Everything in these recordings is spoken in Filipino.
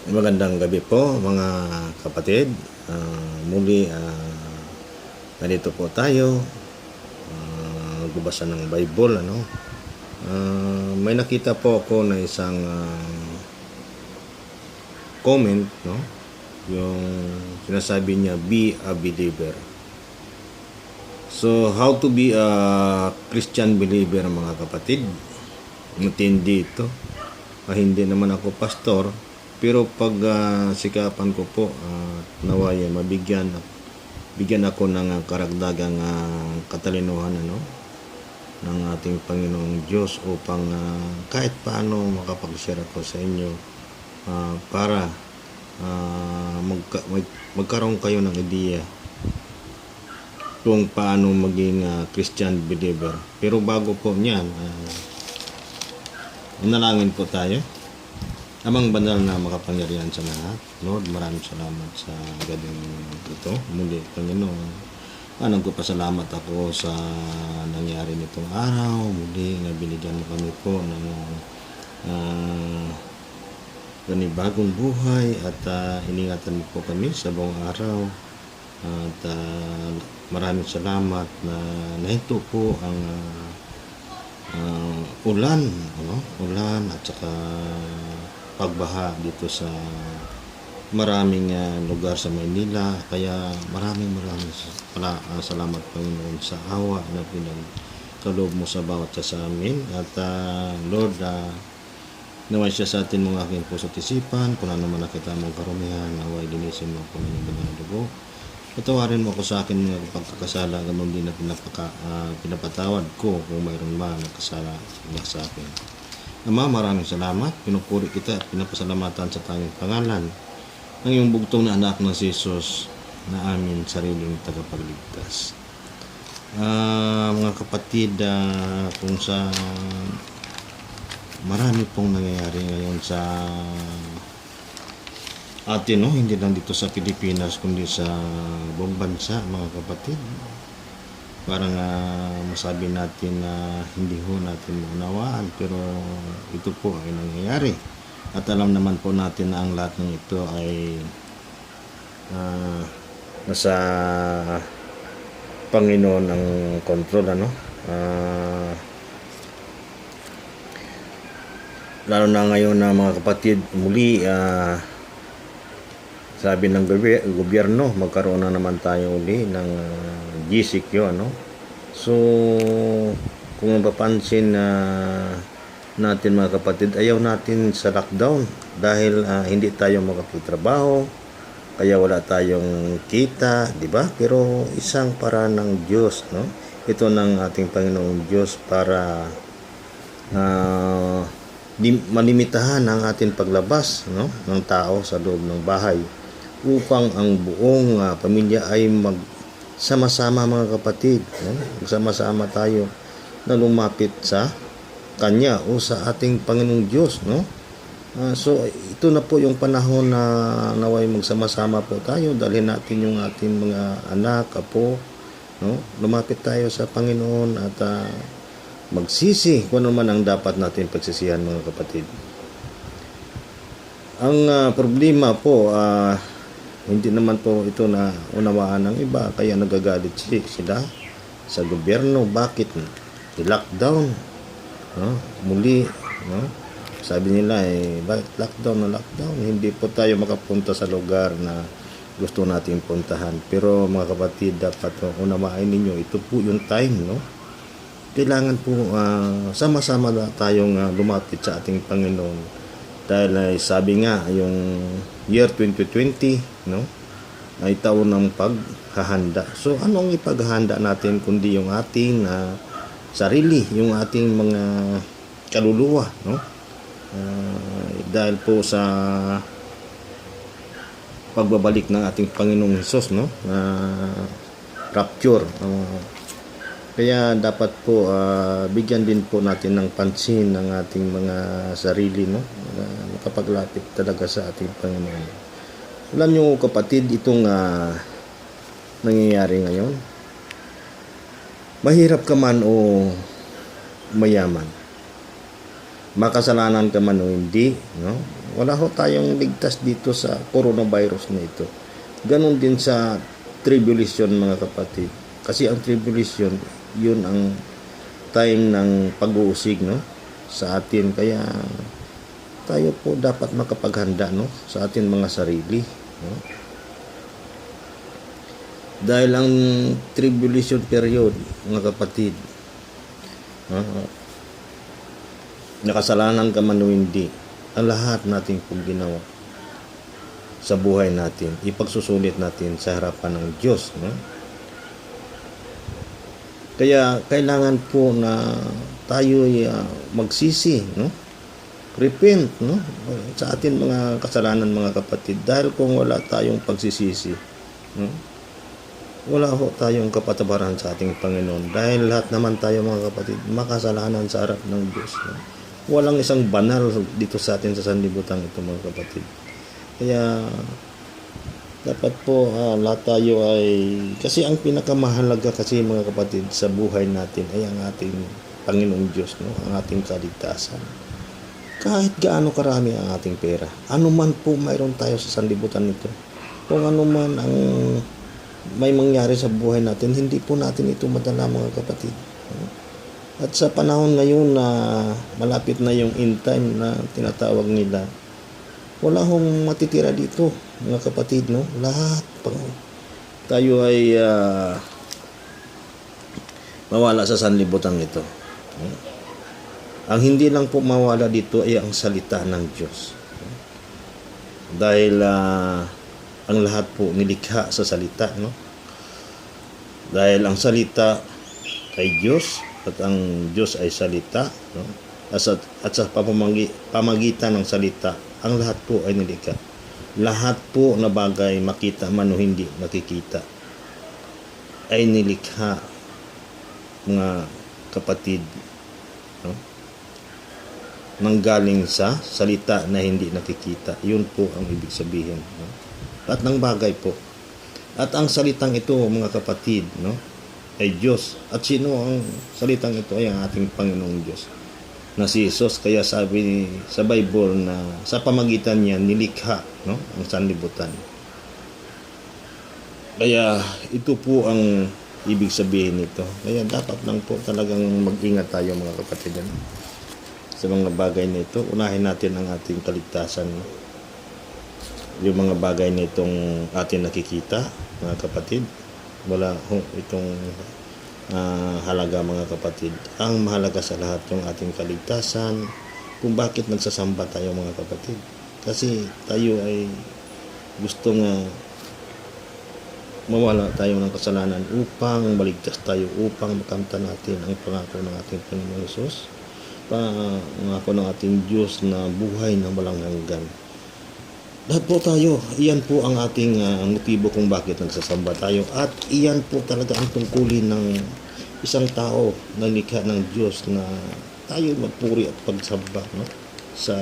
Magandang gabi po mga kapatid. Muli nandito po tayo magbabasa ng Bible. May nakita po ako na isang comment, no? Yung sinasabi niya, be a believer. So how to be a Christian believer, mga kapatid? Matindi ito. Hindi naman ako pastor, pero pag sikapan ko po naway bigyan ako ng karagdagang katalinuhan ng ating Panginoong Diyos upang kahit paano makapag-share ako sa inyo para magkaroon kayo ng ideya kung paano maging Christian believer. Pero bago po niyan, manalangin po tayo. Amang banal na makapangyarihan sa lahat, Lord, maraming salamat sa gabing ito. Muli, Panginoon, nagpapasalamat ako sa nangyari nitong araw. Muli, na binigyan mo kami po ng panibagong buhay at iningatan mo po kami sa buong araw. At maraming salamat na nahinto po ang ulan at saka pagbaha dito sa maraming lugar sa Maynila. Kaya maraming salamat, Panginoon, sa awa na pinagkaloob mo sa bawat sa amin. At Lord, naway siya sa atin mga aking puso't isipan. Kung ano man nakita mong karumihan, naway linisin mo kung ano ba na dugo. Patawarin mo ako sa akin mga pagkakasala, ganon din na pinapatawad ko kung mayroon man nakasala sa akin. Ama, maraming salamat. Pinupuri kita at pinapasalamatan sa tanging pangalan ng iyong bugtong na anak ng si Jesus na aming sariling tagapagligtas. Mga kapatid, kung sa marami pong nangyayari ngayon sa atin, hindi lang dito sa Pilipinas kundi sa buong bansa, mga kapatid. Parang masabi natin na hindi ho natin maunawaan, pero ito po ay nangyayari. At alam naman po natin na ang lahat ng ito ay nasa Panginoon ang kontrol, lalo na ngayon na mga kapatid, muli sabi ng gobyerno, magkaroon na naman tayo uli ng GCQ, So, kung mapapansin natin mga kapatid, ayaw natin sa lockdown dahil hindi tayo makapagtrabaho, kaya wala tayong kita, di ba? Pero isang paraan ng Diyos, Ito ng ating Panginoong Diyos para malimitahan ang ating paglabas, ng tao sa loob ng bahay, upang ang buong pamilya ay magsama-sama, mga kapatid, magsama-sama tayo na lumapit sa Kanya o sa ating Panginoong Diyos, So ito na po yung panahon na naway magsama-sama po tayo, dalhin natin yung ating mga anak, apo, lumapit tayo sa Panginoon at magsisi kung ano man ang dapat natin pagsisihan, mga kapatid. Ang problema po, hindi naman po ito na unawaan ng iba, kaya nagagalit sila sa gobyerno. Bakit i-lockdown? Muli, sabi nila bakit lockdown? Hindi po tayo makapunta sa lugar na gusto nating puntahan. Pero mga kapatid, dapat unawain ninyo, ito po yung time, Kailangan po sama-sama na tayong lumapit sa ating Panginoon. Dahil sabi nga, yung year 2020, ay taon ng paghahanda. So, anong ipaghahanda natin kundi yung ating sarili, yung ating mga kaluluwa, dahil po sa pagbabalik ng ating Panginoong Hesus, rapture. Kaya dapat po bigyan din po natin ng pansin ng ating mga sarili, makapaglapit talaga sa ating Panginoon. Alam nyo, kapatid, itong nangyayari ngayon, mahirap ka man o mayaman, makasalanan ka man o hindi, no? Wala ho tayong ligtas dito sa coronavirus na ito. Ganon din sa tribulation, mga kapatid. Kasi ang tribulation, yun ang time ng pag-uusig, no, sa atin. Kaya tayo po dapat makapaghanda, no, sa atin mga sarili, no? Dahil ang tribulation period, mga kapatid, nakasalanan ka man o hindi, ang lahat nating pong ginawa sa buhay natin, ipagsusulit natin sa harapan ng Diyos, no? Kaya kailangan po na tayo magsisi, no? Repent, no? Sa atin mga kasalanan, mga kapatid. Dahil kung wala tayong pagsisisi, no, wala ho tayong kapatabaran sa ating Panginoon. Dahil lahat naman tayo, mga kapatid, makasalanan sa harap ng Diyos, no? Walang isang banal dito sa atin sa sanlibutan ito, mga kapatid. Kaya dapat po lahat tayo ay, kasi ang pinakamahalaga kasi, mga kapatid, sa buhay natin ay ang ating Panginoong Diyos, no? Ang ating kaligtasan. Kahit gaano karami ang ating pera, ano man po mayroon tayo sa sanlibutan nito, kung ano man ang may mangyari sa buhay natin, hindi po natin ito madala, mga kapatid. At sa panahon ngayon na malapit na yung end time na tinatawag nila, wala hong matitira dito, mga kapatid, no? Lahat tayo ay mawala sa sanlibutan nito. Ang hindi lang po mawala dito ay ang salita ng Diyos. Dahil ang lahat po nilikha sa salita, no? Dahil ang salita ay Diyos at ang Diyos ay salita, no? At sa pamagitan ng salita, ang lahat po ay nilikha. Lahat po na bagay, makita man o hindi nakikita, ay nilikha, mga kapatid, no? Nanggaling sa salita na hindi nakikita. Yun po ang ibig sabihin, no? At ng bagay po. At ang salitang ito, mga kapatid, no, ay Diyos. At sino ang salitang ito? Ay ang ating Panginoong Diyos na si Jesus. Kaya sabi sa Bible na sa pamagitan niya nilikha, no, ang sanlibutan. Kaya ito po ang ibig sabihin nito. Kaya dapat lang po talagang mag-ingat tayo, mga kapatid, no? Sa mga bagay na ito. Unahin natin ang ating kaligtasan, no? Yung mga bagay na itong atin nakikita, mga kapatid, wala itong halaga, mga kapatid. Ang mahalaga sa lahat yung ating kaligtasan, kung bakit nagsasamba tayo, mga kapatid. Kasi tayo ay gustong mawala tayo ng kasalanan upang maligtas tayo, upang makamta natin ang pangako ng ating Panginoong Hesus, pangako ng ating Diyos na buhay na walang hanggan. Lahat po tayo, iyan po ang ating motibo kung bakit nagsasamba tayo. At iyan po talaga ang tungkulin ng isang tao na likha ng Diyos, na tayo magpuri at pagsamba, no, sa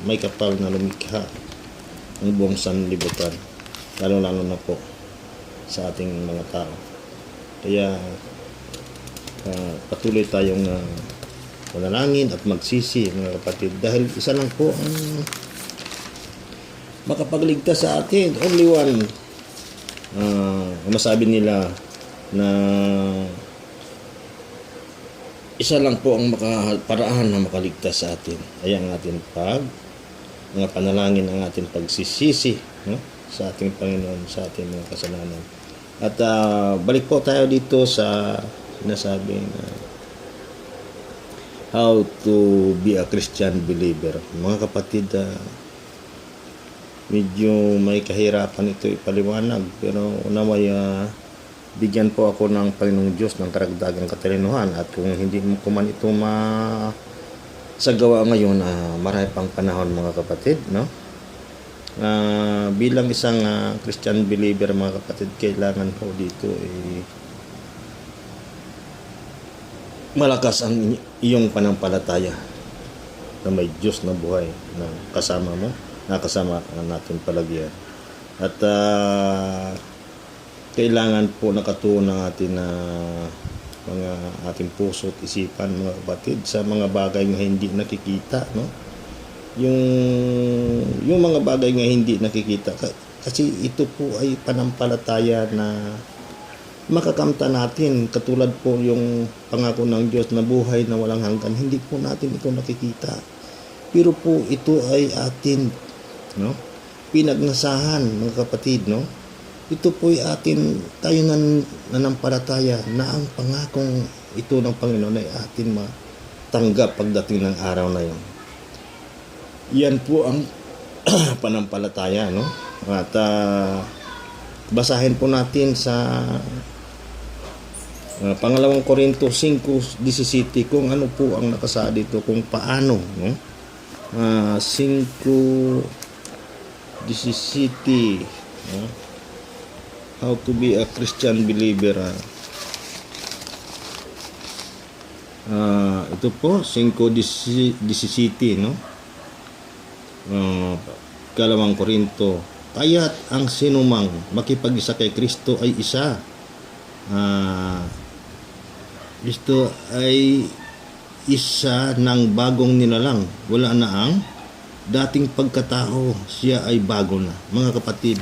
may kapal na lumikha ng buong sanlibutan, lalo-lalo na po sa ating mga tao. Kaya patuloy tayong manalangin at magsisi, mga kapatid, dahil isa lang po ang makapagligtas sa atin. Only one. Masabi nila na isa lang po ang paraan na makaligtas sa atin, ay ang ating mga panalangin, ang ating pagsisisi, no, sa ating Panginoon, sa ating mga kasalanan. At balik po tayo dito sa sinasabing how to be a Christian believer. Mga kapatid, medyo may kahirapan ito ipaliwanag, pero unaway bigyan po ako ng Panginoong Diyos ng karagdagang katalinuhan. At kung hindi ko man ito masagawa ngayon, marami pang panahon, mga kapatid, no? Bilang isang Christian believer, mga kapatid, kailangan po dito malakas ang iyong panampalataya na may Diyos na buhay na kasama mo, nakasama natin palagi. At kailangan po nakatuon ng atin na mga ating puso at isipan, mga kapatid, sa mga bagay na hindi nakikita, no? Yung mga bagay nga hindi nakikita, kasi ito po ay panampalataya na makakamta natin, katulad po yung pangako ng Diyos na buhay na walang hanggan. Hindi po natin ito nakikita, pero po ito ay atin, no, pinagnasahan, mga kapatid, no. Ito po ay atin, tayo nanampalataya na ang pangakong ito ng Panginoon ay atin matanggap pagdating ng araw na yon. Yan po ang panampalataya, no. At basahin po natin sa Pangalawang Korinto 5:17 kung ano po ang nakasaad dito, kung paano, no. 5:17, no? How to be a Christian believer. Ito po 5:17, no. Kalawang Korinto, kaya't ang sinumang makipag-isa kay Kristo ay isa. Kristo ay isa ng bagong nilalang. Wala na ang dating pagkatao, siya ay bago na. Mga kapatid,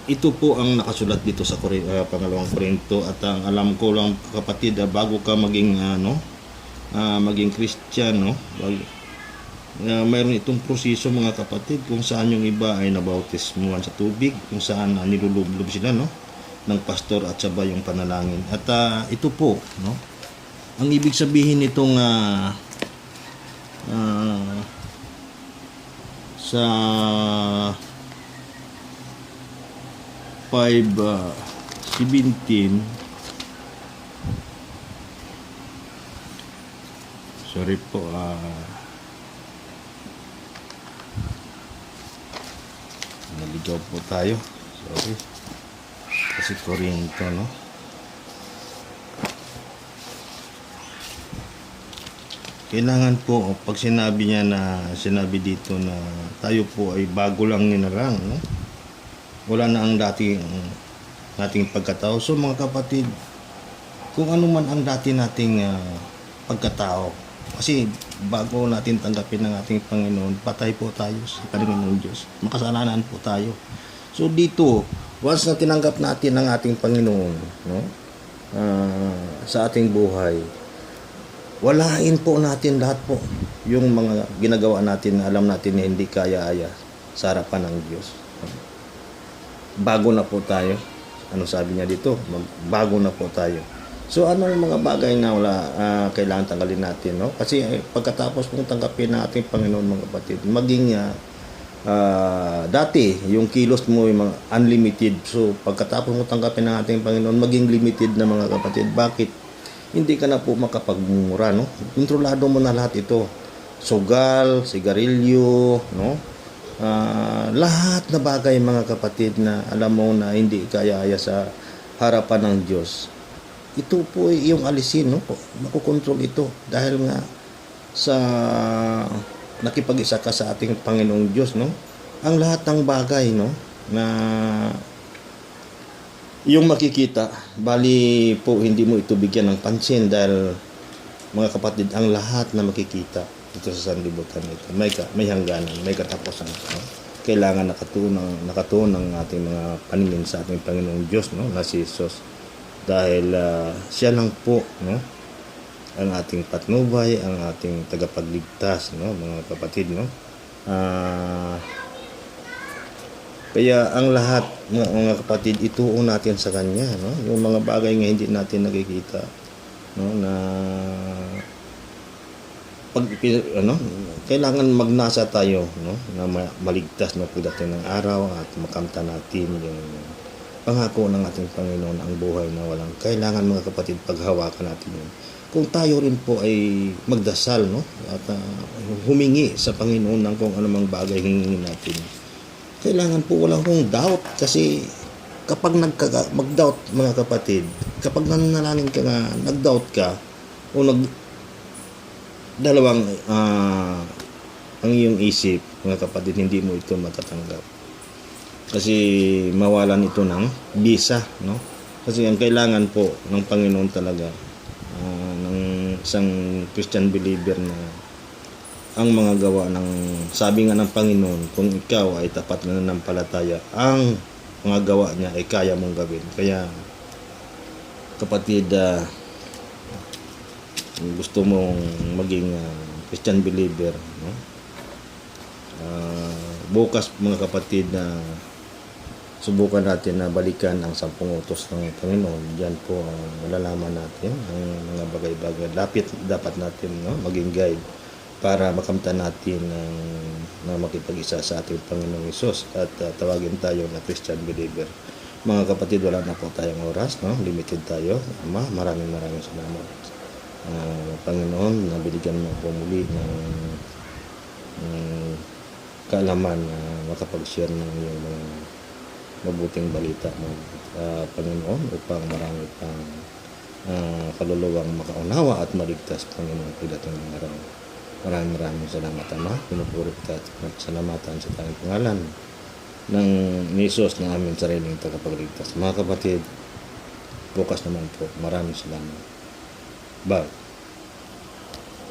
ito po ang nakasulat dito sa Pangalawang Korinto. At ang alam ko lang, kapatid, bago ka maging maging Christian, no, mayroon itong proseso, mga kapatid, kung saan yung iba ay nabautismuhan sa tubig, kung saan nilulublob sila, no, ng pastor at saba yung panalangin. At ito po, no, ang ibig sabihin nitong sa 5:17, sorry po, naligaw po tayo, sorry, kasi Korinto, no. Kailangan po, pag sinabi dito na tayo po ay bago lang nilarang, no, wala na ang dating pagkatao. So mga kapatid, kung ano man ang dati nating pagkatao, kasi bago natin tanggapin ng ating Panginoon, patay po tayo sa Panginoon Diyos, makasalanan po tayo. So dito, once na tinanggap natin ng ating Panginoon, no, sa ating buhay, walain po natin lahat po yung mga ginagawa natin na alam natin na hindi kaya-aya sa harapan ng Diyos. Bago na po tayo. Ano sabi niya dito? Bago na po tayo. So anong mga bagay na wala kailangan tanggalin natin, no? Kasi pagkatapos pong tanggapin ng ating Panginoon, mga kapatid, maging dati yung kilos mo yung mga unlimited. So pagkatapos mo tanggapin ng ating Panginoon, maging limited na, mga kapatid. Bakit? Hindi ka na po makapagmura, no? Kontrolado mo na lahat ito. Sugal, sigarilyo, no? Lahat na bagay, mga kapatid, na alam mo na hindi kaya-aya sa harapan ng Diyos. Ito po ay yung alisin, no? Makukontrol ito dahil nga sa nakipag-isa ka sa ating Panginoong Diyos, no? Ang lahat ng bagay, no, na yung makikita, bali po hindi mo ito bigyan ng pansin dahil, mga kapatid, ang lahat na makikita dito sa sanlibutan ito may hangganan, may katapusan, no? Kailangan nakatuon ng ating mga paningin sa ating Panginoong Diyos, no, na si Jesus, dahil siya lang po, no, ang ating patnubay, ang ating tagapagligtas, no, mga kapatid, no. Kaya ang lahat, mga kapatid, ituon natin sa Kanya, no, yung mga bagay nga hindi natin nakikita, no, na kailangan magnasa tayo, no, na maligtas na pagdating ng araw at makamta natin yung pangako ng ating Panginoon, ang buhay na walang kailangan, mga kapatid, paghawakan natin yun. Kung tayo rin po ay magdasal, no, at humingi sa Panginoon ng kung anumang bagay hingingin natin, kailangan po walang kong doubt, kasi kapag mag-doubt, mga kapatid, kapag nananalangin ka nga, nag-doubt ka o dalawang ang iyong isip, mga kapatid, hindi mo ito matatanggap. Kasi mawalan ito ng bisa, no? Kasi ang kailangan po ng Panginoon talaga, ng isang Christian believer na ang mga gawa ng, sabi nga ng Panginoon, kung ikaw ay tapat na nanampalataya, ang mga gawa niya ay kaya mong gawin. Kaya kapatid, gusto mong maging Christian believer, no? Bukas mga kapatid, na subukan natin na balikan ang 10 utos ng Panginoon. Diyan po malalaman natin ang mga bagay-bagay dapat natin, no, maging guide para makamtan natin na makipag-isa sa ating Panginoong Hesus at tawagin tayo na Christian believer. Mga kapatid, wala na po tayong oras, no? Limited tayo. Ama, maraming salamat, Panginoon, na binigyan mo po muli ng kaalaman na makapag-share ng iyong mga mabuting balita mo, Panginoon, upang marami pang kaluluwang makaunawa at maligtas, Panginoon, pagdating ng araw. Maraming salamat, Ama. Pinupuri kita at salamatan sa tanging pangalan ng Hesus na aming sariling tagapagligtas. Mga kapatid, bukas naman po. Maraming salamat. Bye.